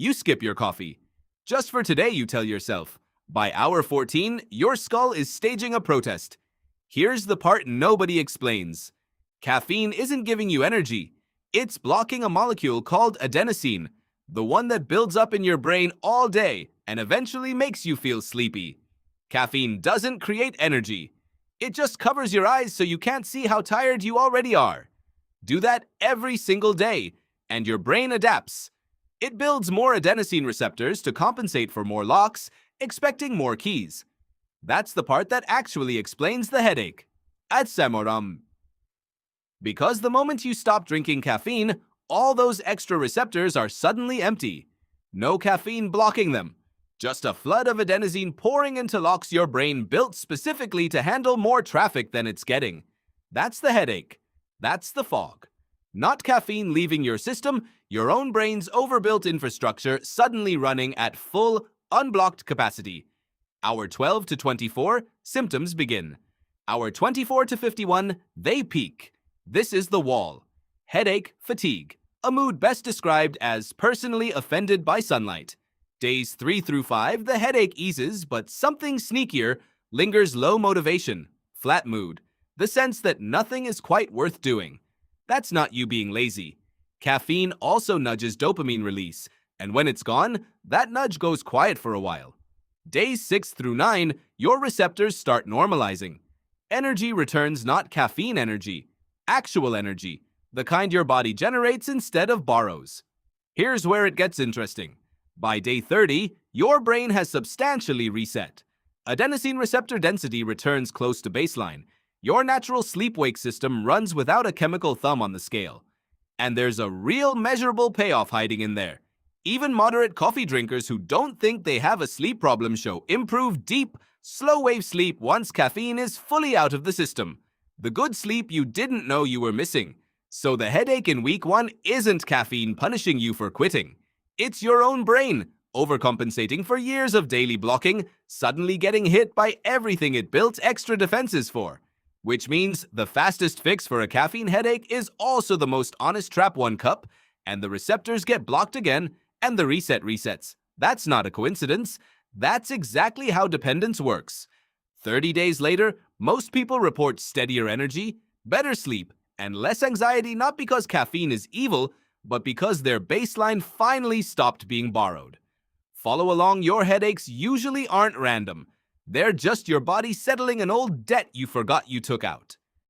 you skip your coffee. Just for today, you tell yourself. By hour 14, your skull is staging a protest. Here's the part nobody explains. Caffeine isn't giving you energy. It's blocking a molecule called adenosine, the one that builds up in your brain all day and eventually makes you feel sleepy. Caffeine doesn't create energy. It just covers your eyes so you can't see how tired you already are. Do that every single day, and your brain adapts. It builds more adenosine receptors to compensate for more locks, expecting more keys. That's the part that actually explains the headache. Because the moment you stop drinking caffeine, all those extra receptors are suddenly empty. No caffeine blocking them. Just a flood of adenosine pouring into locks your brain built specifically to handle more traffic than it's getting. That's the headache. That's the fog. Not caffeine leaving your system, your own brain's overbuilt infrastructure suddenly running at full, unblocked capacity. Hour 12 to 24, symptoms begin. Hour 24 to 51, they peak. This is the wall. Headache, fatigue. A mood best described as personally offended by sunlight. Days 3 through 5, the headache eases, but something sneakier lingers. Low motivation, flat mood, the sense that nothing is quite worth doing. That's not you being lazy. Caffeine also nudges dopamine release, and when it's gone, that nudge goes quiet for a while. Days 6 through 9, your receptors start normalizing. Energy returns, not caffeine energy, actual energy, the kind your body generates instead of borrows. Here's where it gets interesting. By day 30, your brain has substantially reset. Adenosine receptor density returns close to baseline. Your natural sleep-wake system runs without a chemical thumb on the scale. And there's a real measurable payoff hiding in there. Even moderate coffee drinkers who don't think they have a sleep problem show improved deep, slow-wave sleep once caffeine is fully out of the system. The good sleep you didn't know you were missing. So the headache in week 1 isn't caffeine punishing you for quitting. It's your own brain, overcompensating for years of daily blocking, suddenly getting hit by everything it built extra defenses for. Which means the fastest fix for a caffeine headache is also the most honest trap. 1 cup, and the receptors get blocked again, and the reset resets. That's not a coincidence. That's exactly how dependence works. 30 days later, most people report steadier energy, better sleep, and less anxiety, not because caffeine is evil, but because their baseline finally stopped being borrowed. Follow along, your headaches usually aren't random. They're just your body settling an old debt you forgot you took out.